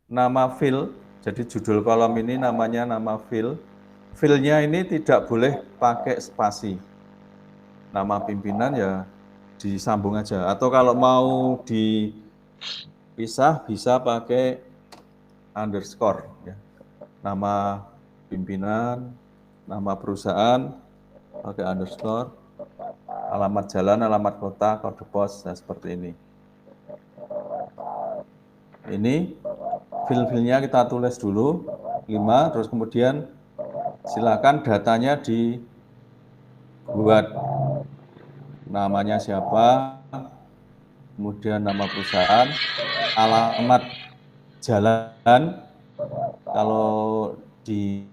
nama file, jadi judul kolom ini namanya nama file. File-nya ini tidak boleh pakai spasi. Nama pimpinan ya disambung aja. Atau kalau mau dipisah bisa pakai underscore. Ya. Nama pimpinan, nama perusahaan, pakai underscore, alamat jalan, alamat kota, kode pos, nah seperti ini. Ini file-filenya kita tulis dulu, 5, terus kemudian silakan datanya dibuat namanya siapa, kemudian nama perusahaan, alamat jalan, kalau di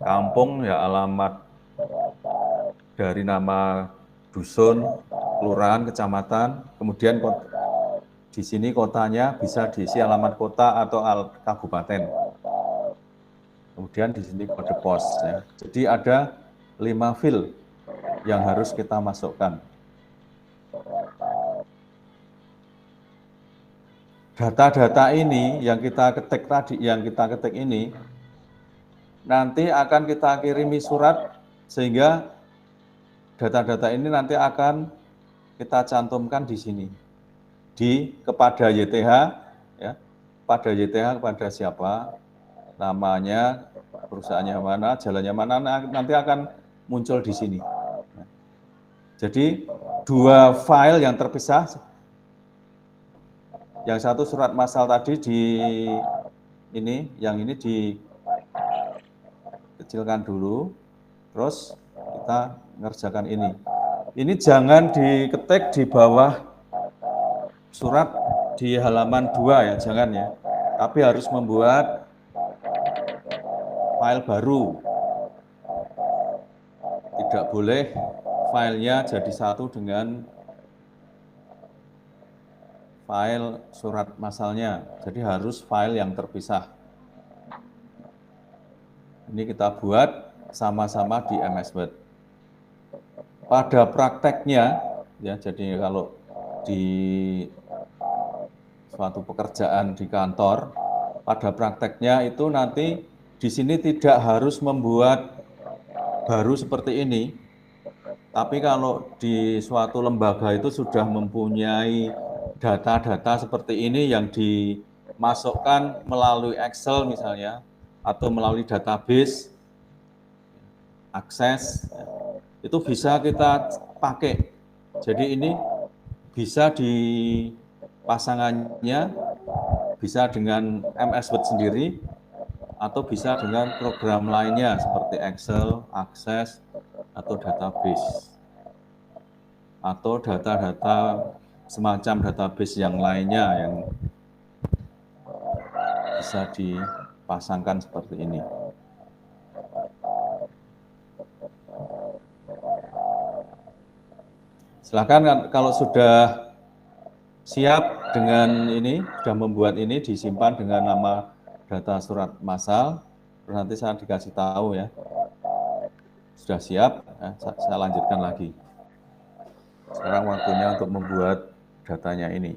kampung ya alamat dari nama dusun, kelurahan, kecamatan, kemudian di sini kotanya bisa diisi alamat kota atau kabupaten. Kemudian di sini kode pos. Ya. Jadi ada 5 file yang harus kita masukkan. Data-data ini yang kita ketik tadi, ini nanti akan kita kirimi surat sehingga data-data ini nanti akan kita cantumkan di sini kepada YTH, ya, pada YTH kepada siapa, namanya, perusahaannya mana, jalannya mana, nanti akan muncul di sini. Jadi 2 file yang terpisah, yang satu surat massal tadi yang ini dikecilkan dulu, terus kita ngerjakan ini. Ini jangan diketik di bawah surat di halaman 2 ya, jangan ya. Tapi harus membuat file baru. Tidak boleh filenya jadi satu dengan file surat massalnya. Jadi harus file yang terpisah. Ini kita buat sama-sama di MS Word. Pada prakteknya, ya, jadi kalau di suatu pekerjaan di kantor, pada prakteknya itu nanti di sini tidak harus membuat baru seperti ini, tapi kalau di suatu lembaga itu sudah mempunyai data-data seperti ini yang dimasukkan melalui Excel misalnya, atau melalui database, akses, itu bisa kita pakai. Jadi ini bisa pasangannya, bisa dengan MS Word sendiri, atau bisa dengan program lainnya seperti Excel, Access, atau database, atau data-data semacam database yang lainnya yang bisa dipasangkan seperti ini. Silakan kalau sudah siap dengan ini, sudah membuat ini, disimpan dengan nama data surat massal, terus nanti saya dikasih tahu ya. Sudah siap, saya lanjutkan lagi. Sekarang waktunya untuk membuat datanya ini.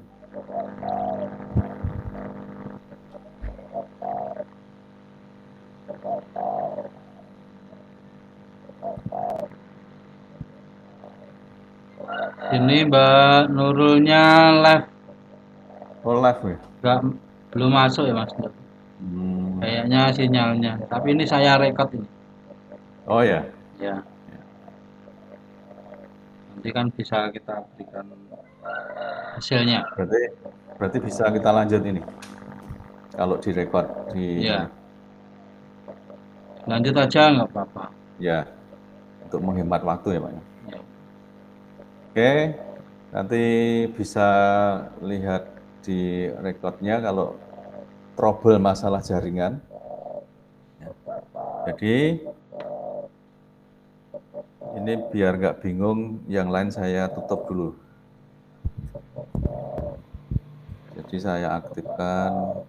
Ini Mbak Nurulnya live. Oh, live ya? Belum masuk ya Mas. Kayaknya sinyalnya. Tapi ini saya record ini. Oh ya. Ya. Nanti kan bisa kita berikan hasilnya. Berarti bisa kita lanjut ini. Kalau direkod di ini. Ya. Lanjut aja nggak apa-apa. Ya, untuk menghemat waktu ya Pak. Ya. Oke, nanti bisa lihat di rekodnya kalau trouble masalah jaringan. Jadi ini biar nggak bingung, yang lain saya tutup dulu. Jadi saya aktifkan.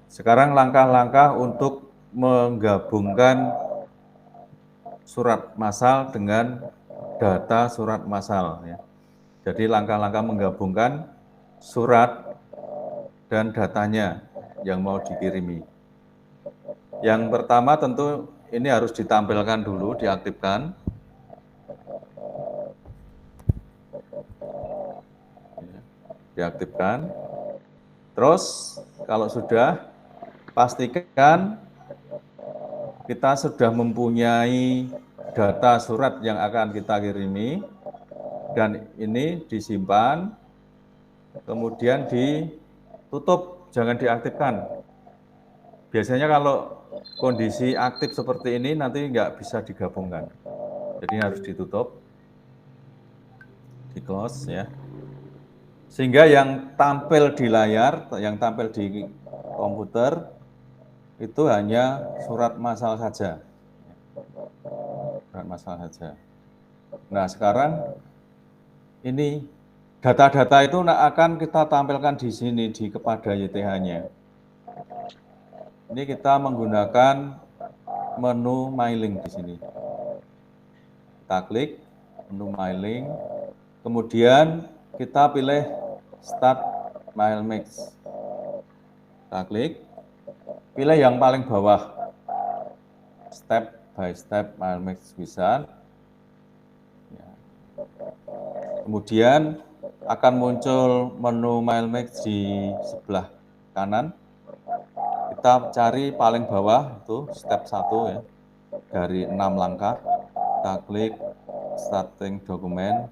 Sekarang langkah-langkah untuk menggabungkan surat massal dengan data surat massal ya. Jadi langkah-langkah menggabungkan surat dan datanya yang mau dikirimi. Yang pertama tentu ini harus ditampilkan dulu, diaktifkan. Diaktifkan. Terus kalau sudah, pastikan kita sudah mempunyai data surat yang akan kita kirimi, dan ini disimpan, kemudian ditutup, jangan diaktifkan. Biasanya kalau kondisi aktif seperti ini nanti nggak bisa digabungkan. Jadi harus ditutup, di close ya. Sehingga yang tampil di layar, yang tampil di komputer, itu hanya surat massal saja. Surat massal saja. Nah sekarang ini data-data itu akan kita tampilkan di sini, di kepada YTH-nya. Ini kita menggunakan menu mailing di sini. Kita klik menu mailing, kemudian kita pilih Start Mail Mix. Kita klik, pilih yang paling bawah, step by step Mail Mix bisa. Kemudian akan muncul menu Mail Mix di sebelah kanan. Kita cari paling bawah, itu step 1 ya, dari 6 langkah. Kita klik Starting Document.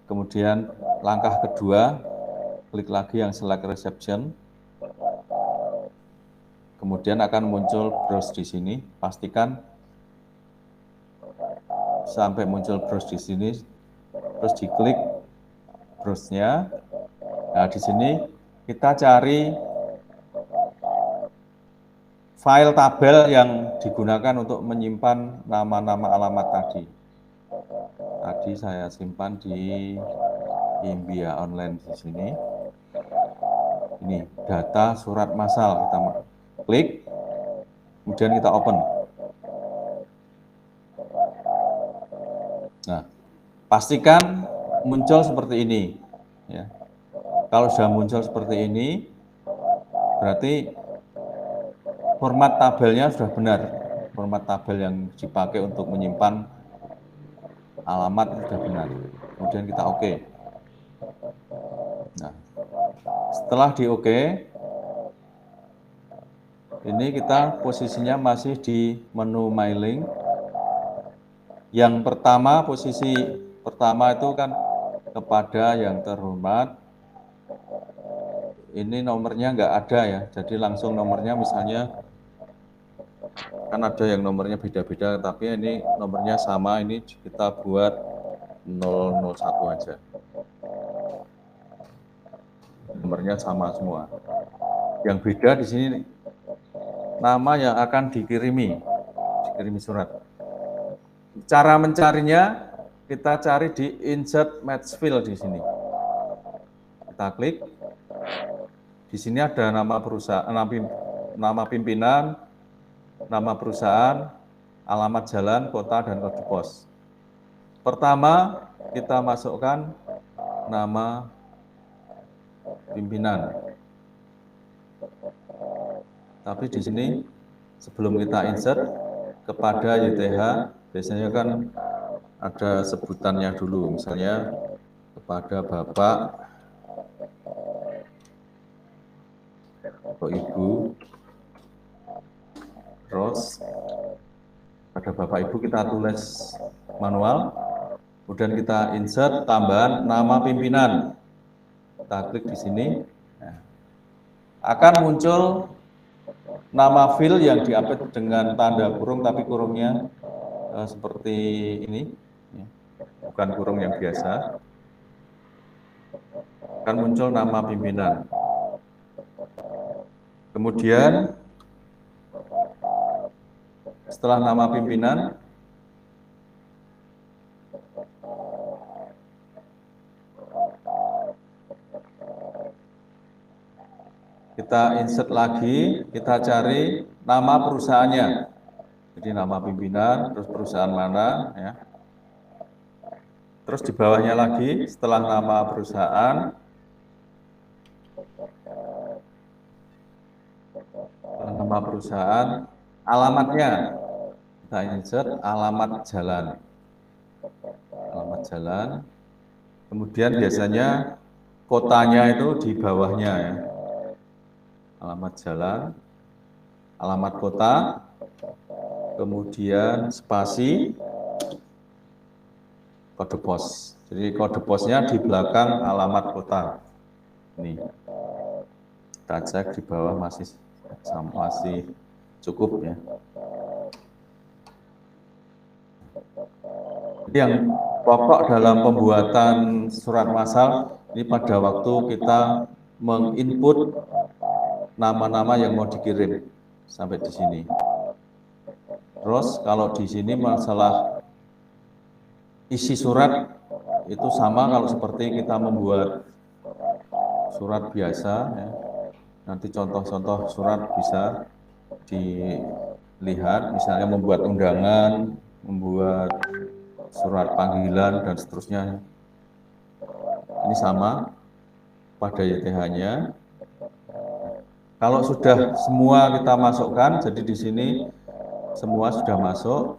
Kemudian langkah kedua, klik lagi yang Select Reception. Kemudian akan muncul browse di sini. Pastikan sampai muncul browse di sini, terus diklik browse-nya. Nah, di sini kita cari file tabel yang digunakan untuk menyimpan nama-nama alamat tadi. Tadi saya simpan di Imbia Online di sini. Ini data surat massal, kita klik, kemudian kita open. Nah, pastikan muncul seperti ini. Ya. Kalau sudah muncul seperti ini, berarti format tabelnya sudah benar. Format tabel yang dipakai untuk menyimpan alamat sudah benar. Kemudian kita oke. Nah, setelah di oke, ini kita posisinya masih di menu mailing. Yang pertama, posisi pertama itu kan kepada yang terhormat. Ini nomornya nggak ada ya, jadi langsung nomornya misalnya, kan ada yang nomornya beda-beda, tapi ini nomornya sama, ini kita buat 001 aja. Nomornya sama semua. Yang beda di sini nama yang akan dikirimi surat. Cara mencarinya, kita cari di Insert Match Field di sini. Kita klik. Di sini ada nama perusahaan, nama pimpinan, nama perusahaan, alamat jalan, kota, dan kode pos. Pertama, kita masukkan nama pimpinan. Tapi di sini sebelum kita insert kepada YTH, biasanya kan ada sebutannya dulu, misalnya kepada Bapak atau Ibu, terus pada Bapak Ibu kita tulis manual, kemudian kita insert tambahan nama pimpinan. Kita klik di sini, akan muncul nama file yang diupdate dengan tanda kurung, tapi kurungnya seperti ini, bukan kurung yang biasa. Akan muncul nama pimpinan. Kemudian setelah nama pimpinan, kita insert lagi, kita cari nama perusahaannya. Jadi Jadi nama pimpinan, terus perusahaan mana, ya. Terus di bawahnya lagi, setelah nama perusahaan, alamatnya, kita insert alamat jalan. Alamat jalan, kemudian biasanya kotanya itu di bawahnya, ya. Alamat jalan, alamat kota, kemudian spasi, kode pos. Jadi kode posnya di belakang alamat kota. Ini kita cek di bawah masih cukup, ya. Jadi yang pokok dalam pembuatan surat massal ini pada waktu kita menginput nama-nama yang mau dikirim sampai di sini. Terus kalau di sini masalah isi surat itu sama kalau seperti kita membuat surat biasa, ya. Nanti contoh-contoh surat bisa dilihat, misalnya membuat undangan, membuat surat panggilan, dan seterusnya. Ini sama pada YTH-nya. Kalau sudah semua kita masukkan, jadi di sini semua sudah masuk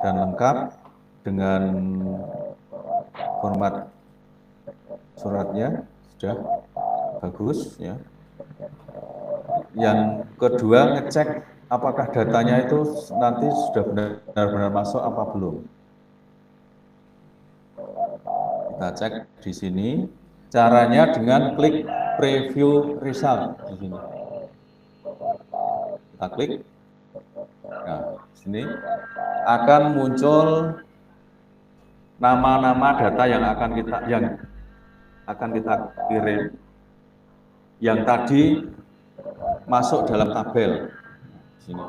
dan lengkap dengan format suratnya, sudah bagus, ya. Yang kedua, ngecek apakah datanya itu nanti sudah benar-benar masuk apa belum. Kita cek di sini. Caranya dengan klik preview result di sini. Kita klik. Nah, di sini akan muncul nama-nama data yang akan kita kirim, yang tadi masuk dalam tabel. Di sini.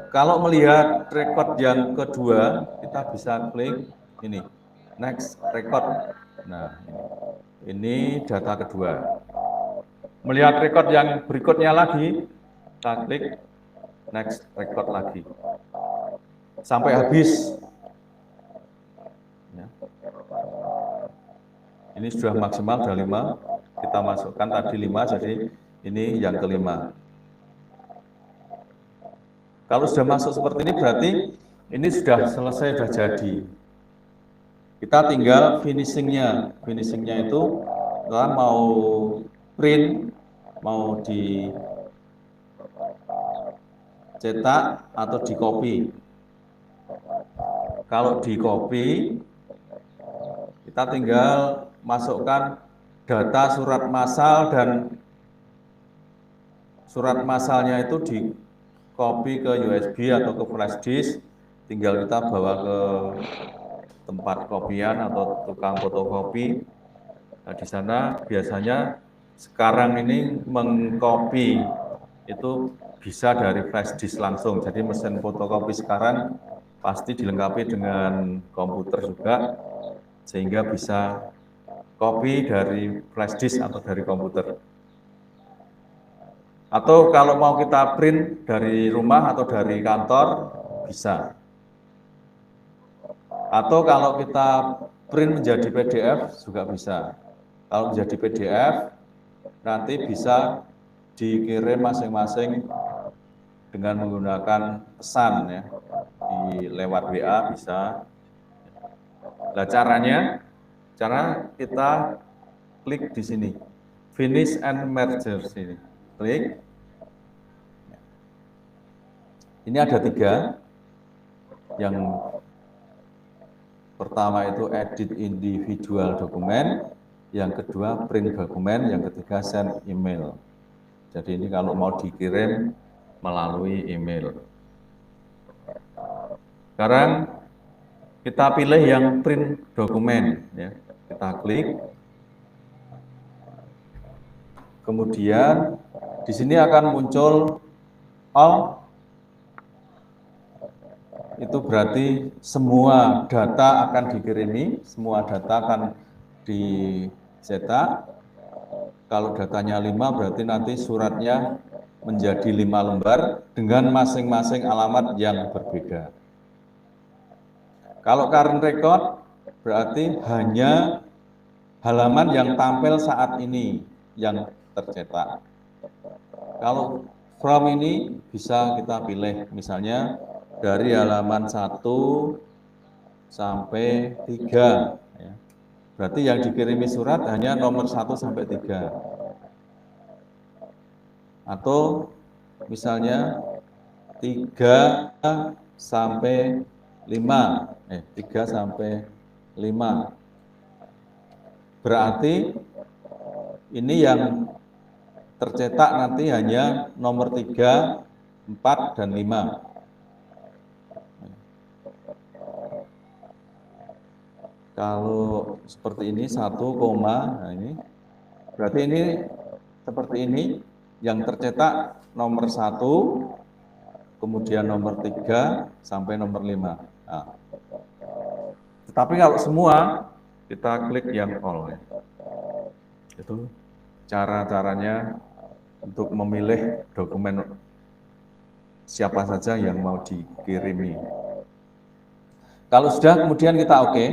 Kalau melihat record yang kedua, kita bisa klik ini, next record. Nah, ini data kedua. Melihat record yang berikutnya lagi, kita klik next record lagi. Sampai habis. Ya. Ini sudah maksimal, sudah 5. Kita masukkan tadi 5, jadi ini yang kelima. Kalau sudah masuk seperti ini berarti ini sudah selesai, sudah jadi. Kita tinggal finishingnya. Finishingnya itu kita mau print, mau dicetak atau di copy. Kalau di copy, kita tinggal masukkan data surat massal, dan surat massalnya itu di copy ke USB atau ke flash disk, tinggal kita bawa ke tempat kopian atau tukang fotokopi. Nah, di sana biasanya sekarang ini mengcopy itu bisa dari flash disk langsung. Jadi mesin fotokopi sekarang pasti dilengkapi dengan komputer juga, sehingga bisa copy dari flash disk atau dari komputer. Atau kalau mau kita print dari rumah atau dari kantor, bisa. Atau kalau kita print menjadi PDF juga bisa. Kalau menjadi PDF, nanti bisa dikirim masing-masing dengan menggunakan pesan, ya. Lewat WA bisa. Nah, cara kita klik di sini, finish and merger sini. Klik. Ini ada 3. Yang pertama itu edit individual dokumen, yang kedua print dokumen, yang ketiga send email. Jadi ini kalau mau dikirim melalui email. Sekarang kita pilih yang print dokumen, ya. Kita klik. Kemudian di sini akan muncul all, itu berarti semua data akan dikirimi, semua data akan dicetak. Kalau datanya 5 berarti nanti suratnya menjadi 5 lembar dengan masing-masing alamat yang berbeda. Kalau current record berarti hanya halaman yang tampil saat ini yang tercetak. Kalau from ini bisa kita pilih, misalnya dari halaman 1 sampai 3. Ya. Berarti yang dikirimi surat hanya nomor 1 sampai 3. Atau misalnya 3 sampai 5. 3 sampai 5. Berarti ini yang tercetak nanti hanya nomor 3, 4, dan 5. Kalau seperti ini 1, nah ini berarti ini seperti ini yang tercetak nomor 1, kemudian nomor 3 sampai nomor 5. Nah, tetapi kalau semua kita klik yang all. Ya. Itu cara-caranya untuk memilih dokumen siapa saja yang mau dikirimi. Kalau sudah kemudian kita oke.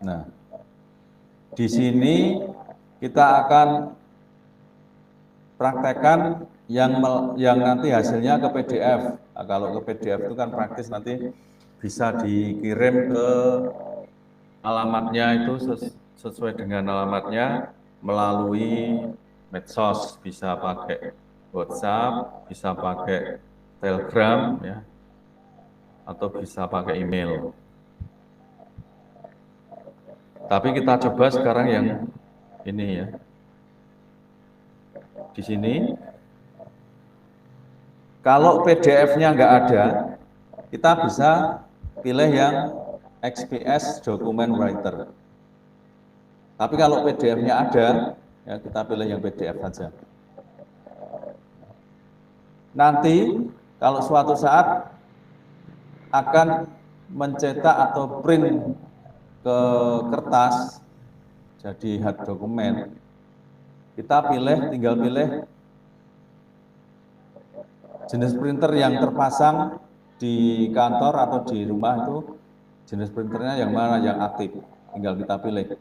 Nah, di sini kita akan praktekkan yang nanti hasilnya ke PDF. Nah, kalau ke PDF itu kan praktis nanti bisa dikirim ke alamatnya itu sesuai dengan alamatnya melalui medsos, bisa pakai WhatsApp, bisa pakai Telegram, ya, atau bisa pakai email. Tapi kita coba sekarang yang ini ya. Di sini, kalau PDF-nya nggak ada, kita bisa pilih yang XPS Document Writer. Tapi kalau PDF-nya ada, ya kita pilih yang PDF saja. Nanti kalau suatu saat akan mencetak atau print ke kertas, jadi hard dokumen, kita tinggal pilih jenis printer yang terpasang di kantor atau di rumah itu, jenis printernya yang mana yang aktif, tinggal kita pilih.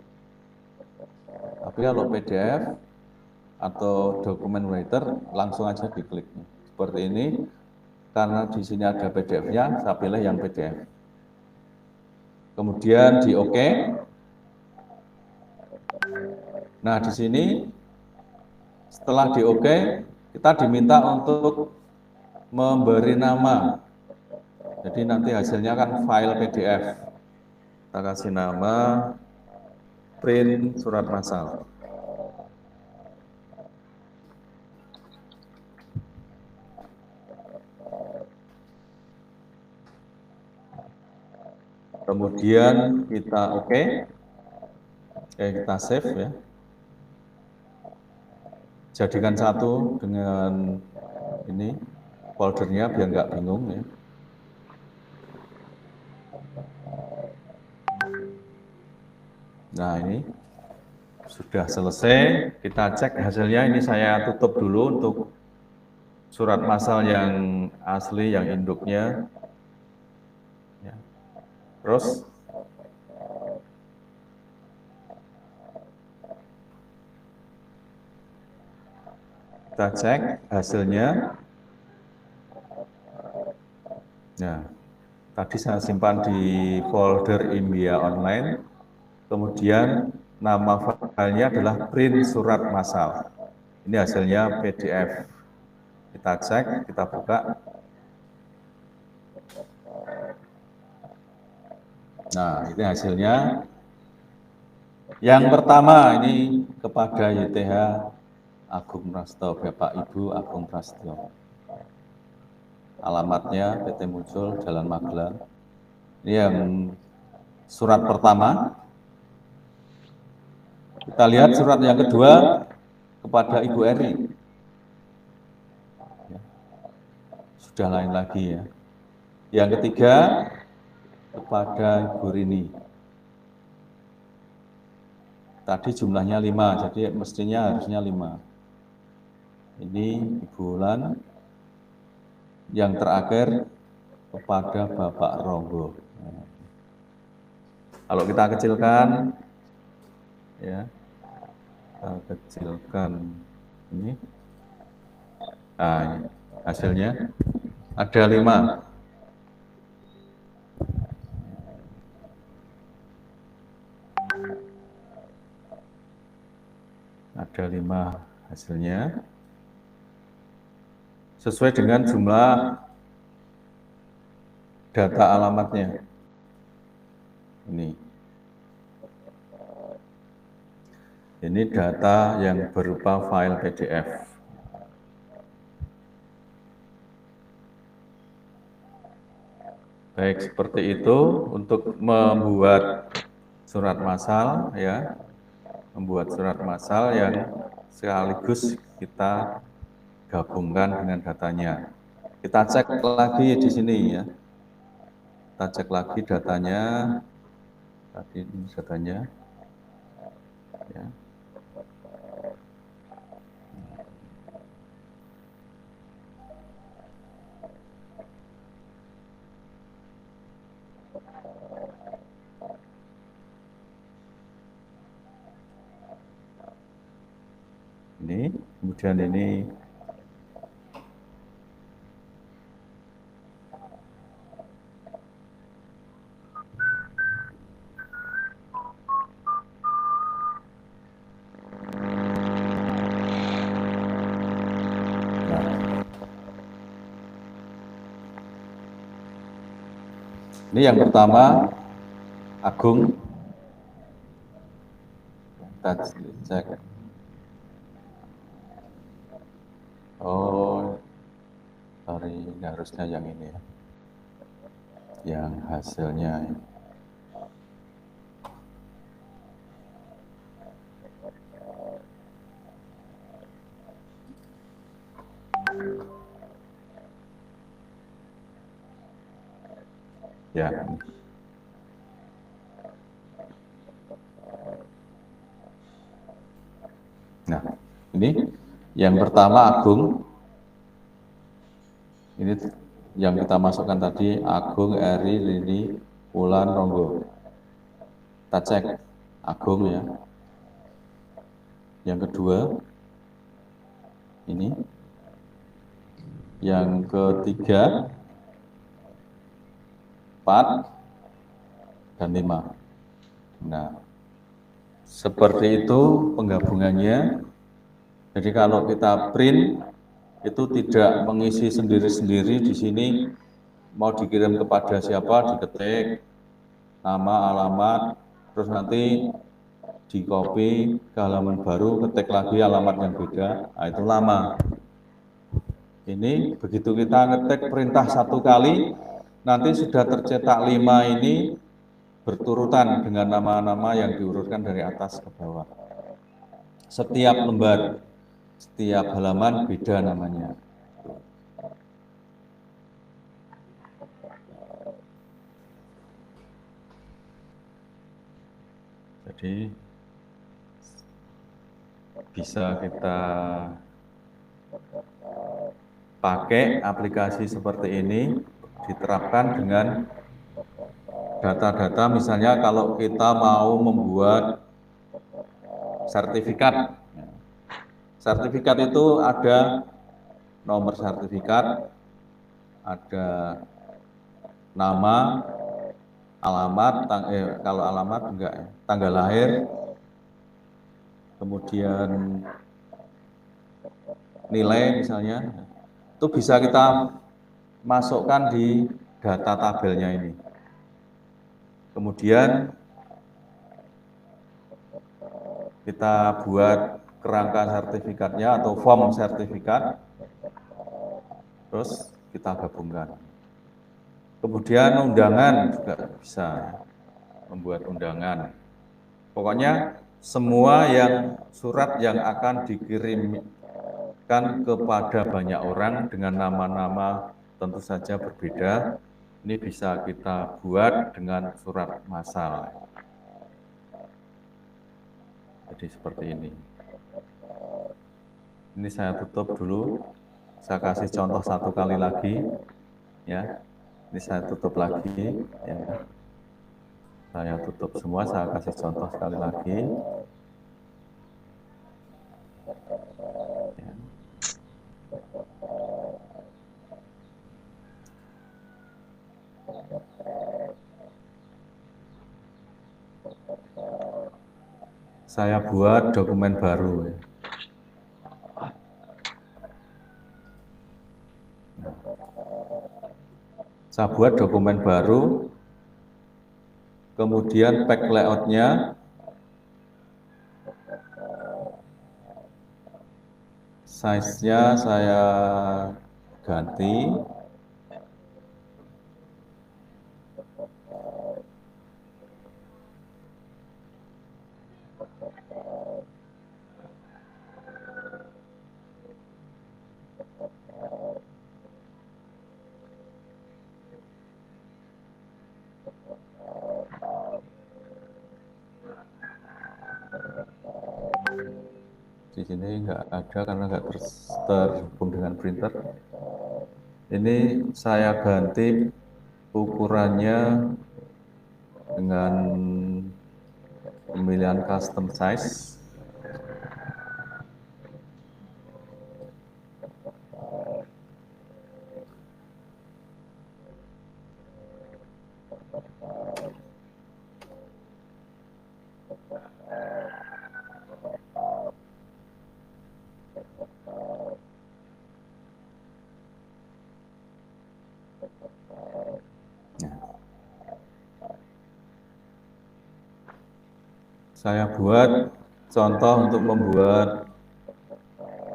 Tapi kalau PDF atau dokumen writer langsung aja diklik. Seperti ini, karena di sini ada PDF-nya, saya pilih yang PDF. Kemudian di OK. Nah, di sini setelah di OK, kita diminta untuk memberi nama. Jadi nanti hasilnya kan file PDF. Kita kasih nama print surat massal. Kemudian kita OK. Kita save ya. Jadikan satu dengan ini foldernya biar nggak bingung ya. Nah, ini sudah selesai. Kita cek hasilnya. Ini saya tutup dulu untuk surat massal yang asli, yang induknya. Ya. Terus kita cek hasilnya. Nah, tadi saya simpan di folder India Online. Kemudian nama filenya adalah print surat massal. Ini hasilnya PDF. Kita cek, kita buka. Nah, ini hasilnya. Yang pertama ini kepada YTH Agung Prasto, Bapak Ibu Agung Prasto. Alamatnya PT Muncul, Jalan Magelang. Ini yang surat pertama. Kita lihat surat yang kedua kepada Ibu Eri. Ya. Sudah lain lagi ya. Yang ketiga kepada Ibu Rini. Tadi jumlahnya 5, jadi mestinya harusnya 5. Ini bulan yang terakhir kepada Bapak Ronggo. Kalau kita kecilkan, ya, kita kecilkan ini. Nah, ini hasilnya ada 5. Ada 5 hasilnya. Sesuai dengan jumlah data alamatnya. Ini data yang berupa file PDF. Baik, seperti itu untuk membuat surat massal, ya, membuat surat massal yang sekaligus kita gabungkan dengan datanya. Kita cek lagi di sini, ya. Kita cek lagi datanya. Tadi ini datanya, ya. Ini, kemudian ini yang pertama, Agung. Kita cek. Oh, sorry, ini harusnya yang ini, ya. Yang hasilnya ini. Ya. Nah, ini yang pertama Agung. Ini yang kita masukkan tadi, Agung, Eri, Rini, Wulan, Ronggo. Kita cek Agung, ya. Yang kedua, ini. Yang ketiga, 4 dan 5. Nah, seperti itu penggabungannya. Jadi kalau kita print, itu tidak mengisi sendiri-sendiri di sini, mau dikirim kepada siapa, diketik, nama, alamat, terus nanti di copy ke halaman baru, ketik lagi alamat yang beda, nah itu lama. Ini begitu kita ngetik perintah 1 kali, nanti sudah tercetak 5 ini berturutan dengan nama-nama yang diurutkan dari atas ke bawah. Setiap lembar, setiap halaman beda namanya. Jadi bisa kita pakai aplikasi seperti ini, diterapkan dengan data-data. Misalnya kalau kita mau membuat sertifikat, sertifikat itu ada nomor sertifikat, ada nama, alamat, kalau alamat enggak, tanggal lahir, kemudian nilai misalnya, itu bisa kita masukkan di data tabelnya ini. Kemudian kita buat kerangka sertifikatnya atau form sertifikat, terus kita gabungkan. Kemudian undangan juga bisa membuat undangan. Pokoknya semua yang surat yang akan dikirimkan kepada banyak orang dengan nama-nama tentu saja berbeda, ini bisa kita buat dengan surat massal. Jadi seperti ini. Ini saya tutup dulu. Saya kasih contoh satu kali lagi, ya. Ini saya tutup lagi, ya. Saya tutup semua. Saya kasih contoh sekali lagi. Ya. Saya buat dokumen baru. Ya. Saya buat dokumen baru, kemudian pack layout-nya, size-nya saya ganti. Di sini nggak ada karena nggak terhubung dengan printer. Ini saya ganti ukurannya dengan pemilihan custom size. Saya buat contoh untuk membuat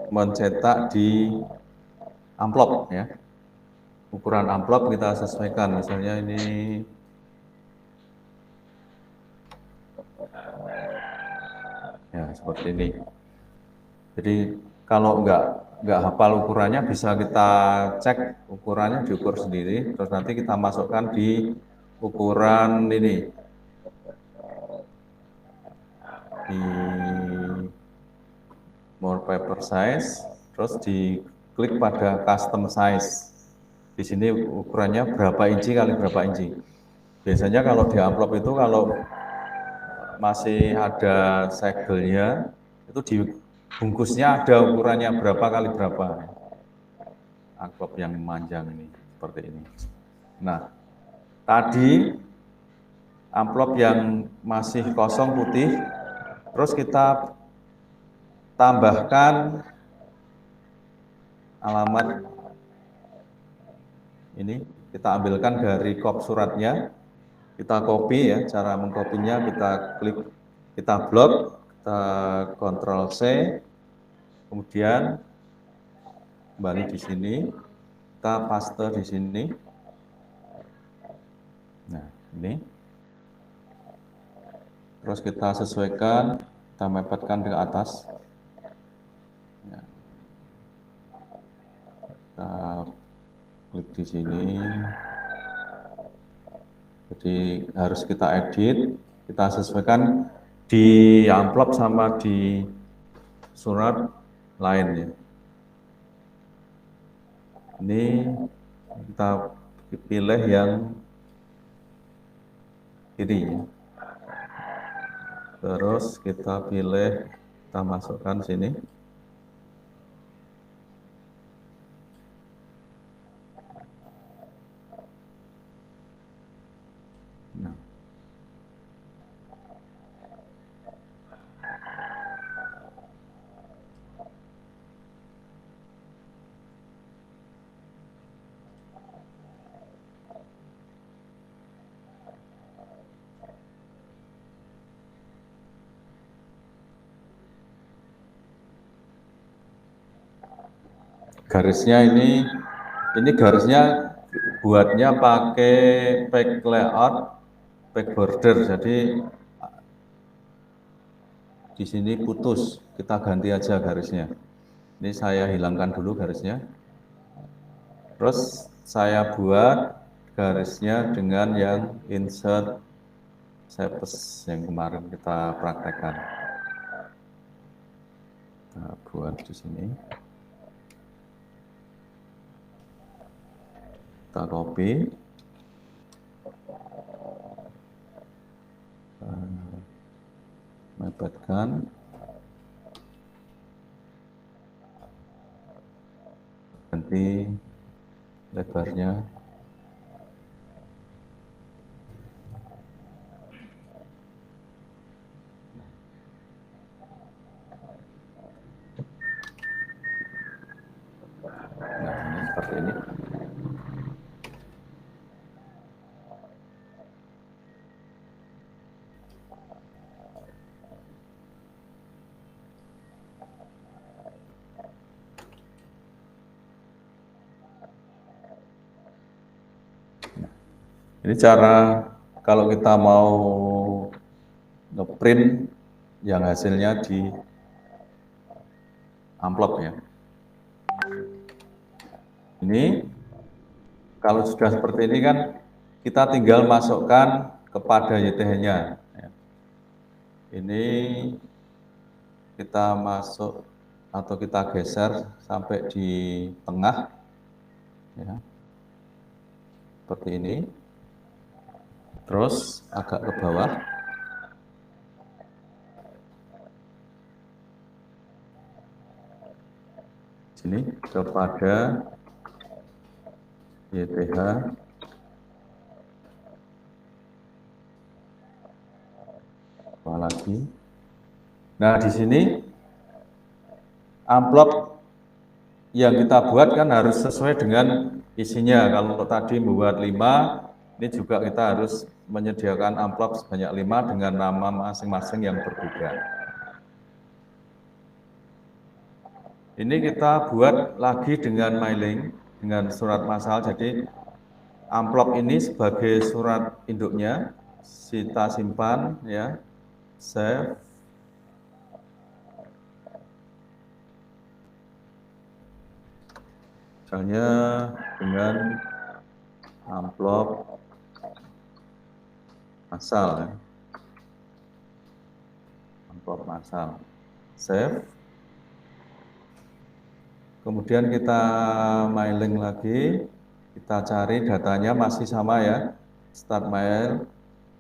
mencetak di amplop, ya. Ukuran amplop kita sesuaikan, misalnya ini ya seperti ini. Jadi kalau nggak hafal ukurannya, bisa kita cek ukurannya, diukur sendiri, terus nanti kita masukkan di ukuran ini, di more paper size, terus diklik pada custom size. Di sini ukurannya berapa inci kali berapa inci. Biasanya kalau di amplop itu kalau masih ada segelnya, itu di bungkusnya ada ukurannya berapa kali berapa. Amplop yang manjang ini, seperti ini. Nah, tadi amplop yang masih kosong putih, terus kita tambahkan alamat ini, kita ambilkan dari kop suratnya, kita copy, ya. Cara mengkopinya kita klik, kita blok, kita Ctrl C, kemudian kembali di sini, kita paste di sini. Nah, ini. Terus kita sesuaikan, kita mepetkan ke atas. Ya. Kita klik di sini. Jadi harus kita edit, kita sesuaikan di amplop sama di surat lain, ya. Ini kita pilih yang kiri, ya. Terus kita pilih, kita masukkan sini. Nah. Garisnya ini garisnya buatnya pakai pack layout, pack border. Jadi di sini putus, kita ganti aja garisnya. Ini saya hilangkan dulu garisnya. Terus saya buat garisnya dengan yang insert shapes yang kemarin kita praktekkan. Kita buat di sini. Kita copy. Mepetkan. Ganti lebarnya. Nah, ini seperti ini. Ini cara kalau kita mau ngeprint yang hasilnya di amplop ya. Ini kalau sudah seperti ini kan kita tinggal masukkan kepada YTH-nya. Ini kita masuk atau kita geser sampai di tengah, ya. Seperti ini. Terus agak ke bawah. Sini kepada YTH. Apa lagi? Nah, di sini amplop yang kita buat kan harus sesuai dengan isinya. Kalau tadi membuat 5, ini juga kita harus menyediakan amplop sebanyak 5 dengan nama masing-masing yang berbeda. Ini kita buat lagi dengan mailing, dengan surat massal. Jadi amplop ini sebagai surat induknya, kita simpan ya, save. Misalnya dengan amplop massal ya. Amplop massal. Save. Kemudian kita mailing lagi, kita cari datanya masih sama ya. Start mail,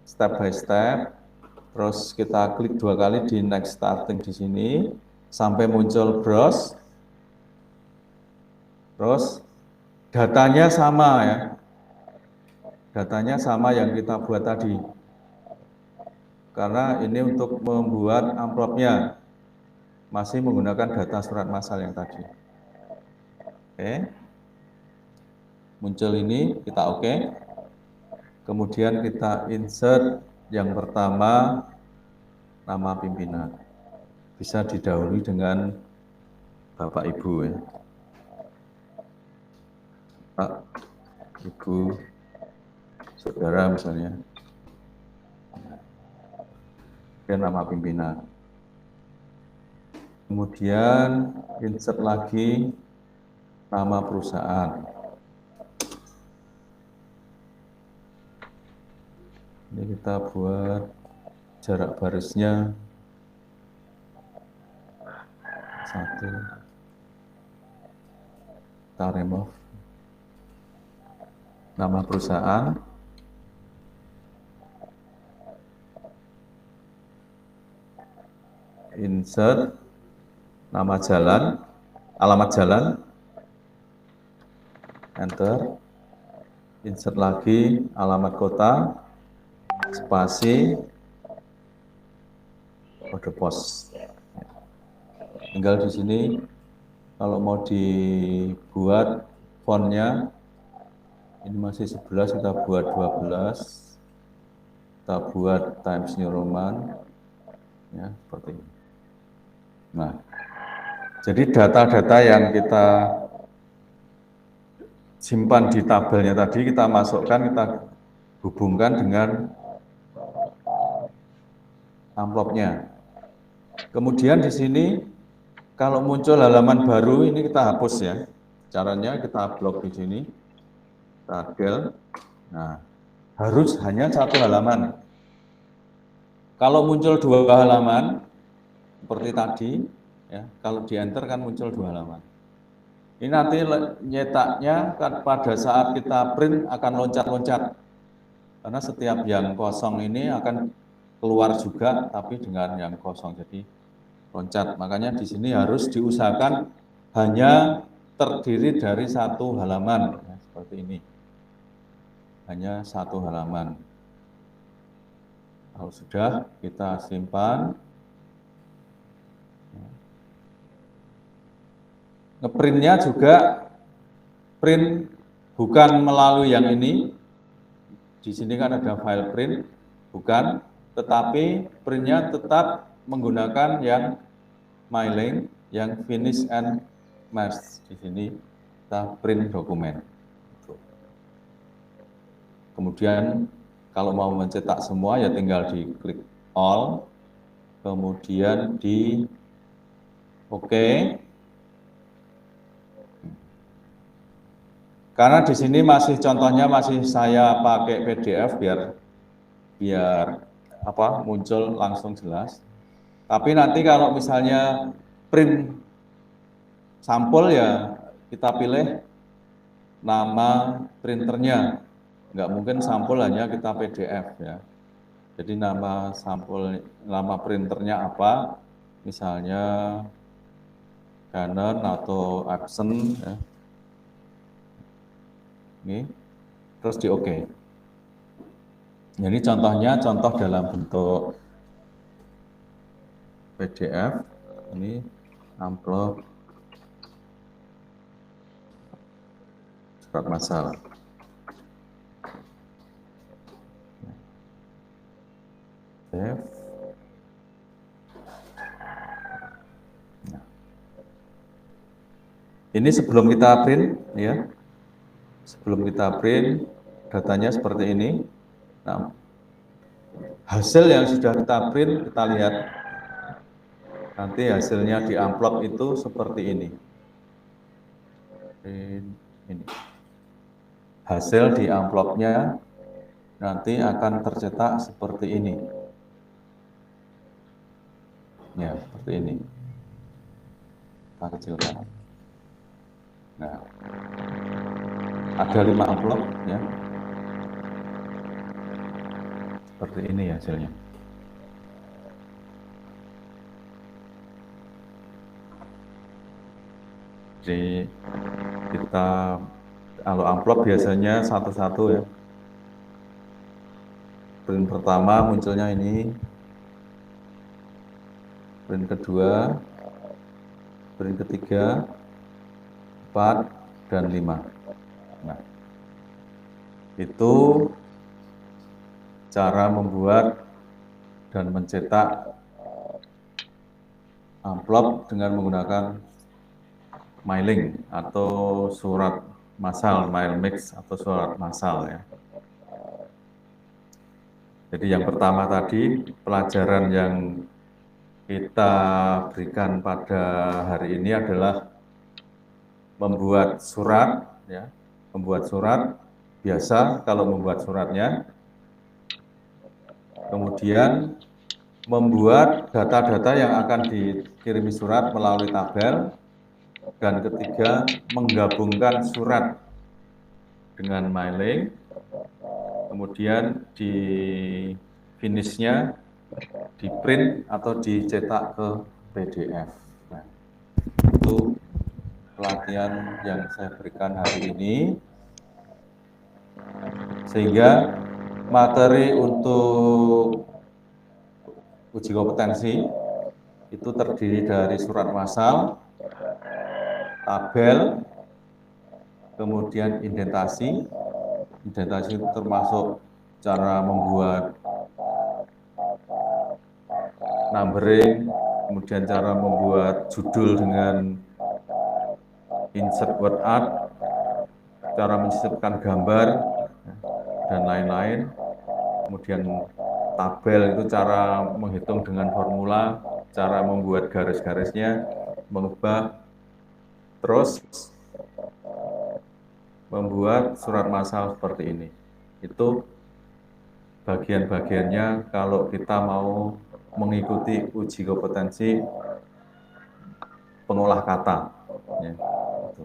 step by step. Terus kita klik 2 kali di next starting di sini sampai muncul browse. Terus datanya sama ya. Datanya sama yang kita buat tadi. Karena ini untuk membuat amplopnya masih menggunakan data surat massal yang tadi. Oke. Muncul ini, kita oke. Kemudian kita insert yang pertama nama pimpinan. Bisa didahului dengan Bapak Ibu ya. Pak, Ibu, Saudara misalnya. Dan nama pimpinan. Kemudian insert lagi nama perusahaan. Ini kita buat jarak barisnya 1. Kita remove nama perusahaan. Insert nama jalan, alamat jalan. Enter. Insert lagi alamat kota, spasi, kode pos. Tinggal di sini kalau mau dibuat fontnya, ini masih 11, kita buat 12. Kita buat Times New Roman, ya seperti ini. Nah, jadi data-data yang kita simpan di tabelnya tadi kita masukkan, kita hubungkan dengan amplopnya. Kemudian di sini kalau muncul halaman baru ini kita hapus ya. Caranya kita blok di sini, tagel. Nah, harus hanya 1 halaman. Kalau muncul 2 halaman seperti tadi, ya. Kalau di enter kan muncul 2 halaman. Ini nanti nyetaknya kan pada saat kita print akan loncat-loncat. Karena setiap yang kosong ini akan keluar juga, tapi dengan yang kosong, jadi loncat. Makanya di sini harus diusahakan hanya terdiri dari 1 halaman, ya, seperti ini. Hanya 1 halaman. Kalau sudah, kita simpan. Ngeprintnya juga print bukan melalui yang ini. Di sini kan ada file print, bukan, tetapi printnya tetap menggunakan yang mailing, yang finish and merge. Di sini kita print dokumen. Kemudian kalau mau mencetak semua ya tinggal di klik all, kemudian di OK. Karena di sini masih contohnya masih saya pakai PDF biar apa muncul langsung jelas. Tapi nanti kalau misalnya print sampel ya kita pilih nama printernya. Nggak mungkin sampel hanya kita PDF ya. Jadi nama sampel, nama printernya apa? Misalnya Canon atau Epson ya. Ini terus di OK. Jadi contohnya contoh dalam bentuk PDF, ini amplop surat masal. Save. Nah. Ini sebelum kita print ya. Sebelum kita print datanya seperti ini. Nah, hasil yang sudah kita print kita lihat. Nanti hasilnya di amplop itu seperti ini. Ini. Hasil di amplopnya nanti akan tercetak seperti ini. Ya, seperti ini. Kita kecilkan. Nah, ada 5 amplop ya. Seperti ini hasilnya. Jadi kita kalau amplop biasanya satu-satu ya. Print pertama munculnya ini, print kedua, print ketiga, 4 dan 5. Nah, itu cara membuat dan mencetak amplop dengan menggunakan mailing atau surat massal, mail mix atau surat massal ya. Jadi yang pertama tadi pelajaran yang kita berikan pada hari ini adalah membuat surat ya. Membuat surat biasa kalau membuat suratnya. Kemudian membuat data-data yang akan dikirimi surat melalui tabel. Dan ketiga, menggabungkan surat dengan mailing. Kemudian di finishnya di print atau dicetak ke PDF. Nah, itu pelatihan yang saya berikan hari ini. Sehingga materi untuk uji kompetensi itu terdiri dari surat massal, tabel, kemudian indentasi. Indentasi itu termasuk cara membuat numbering, kemudian cara membuat judul dengan insert word art, cara mensisipkan gambar, dan lain-lain. Kemudian tabel itu cara menghitung dengan formula, cara membuat garis-garisnya, mengubah, terus membuat surat massal seperti ini. Itu bagian-bagiannya kalau kita mau mengikuti uji kompetensi pengolah kata. Ya, gitu.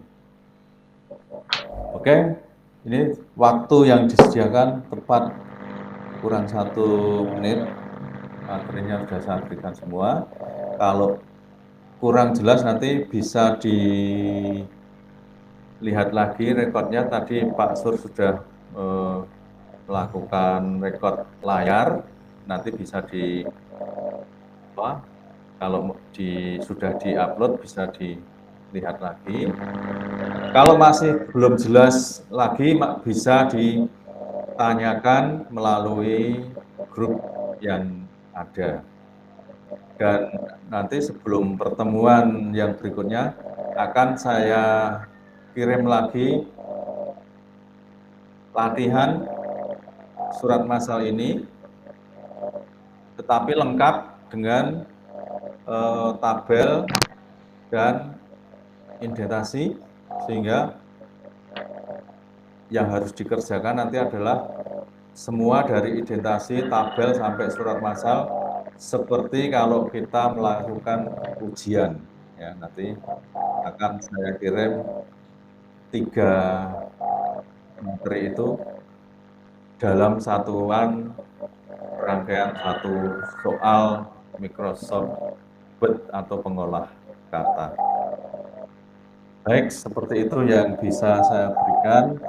Oke, ini waktu yang disediakan tepat kurang 1 menit. Materinya sudah saya berikan semua. Kalau kurang jelas nanti bisa dilihat lagi rekodnya. Tadi Pak Sur sudah melakukan rekod layar. Nanti bisa kalau sudah diupload bisa dilihat lagi. Kalau masih belum jelas lagi bisa ditanyakan melalui grup yang ada. Dan nanti sebelum pertemuan yang berikutnya akan saya kirim lagi latihan surat massal ini, tetapi lengkap dengan tabel dan indentasi, sehingga yang harus dikerjakan nanti adalah semua dari indentasi, tabel, sampai surat massal, seperti kalau kita melakukan ujian. Ya, nanti akan saya kirim 3 materi itu dalam satuan rangkaian 1 soal Microsoft Word atau pengolah kata. Baik, seperti itu yang bisa saya berikan.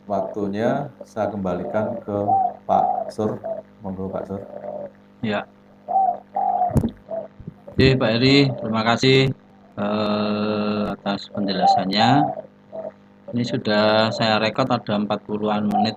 Waktunya saya kembalikan ke Pak Sur. Monggo Pak Sur. Ya. Oke Pak Heri, terima kasih atas penjelasannya. Ini sudah saya rekod ada 40-an menit.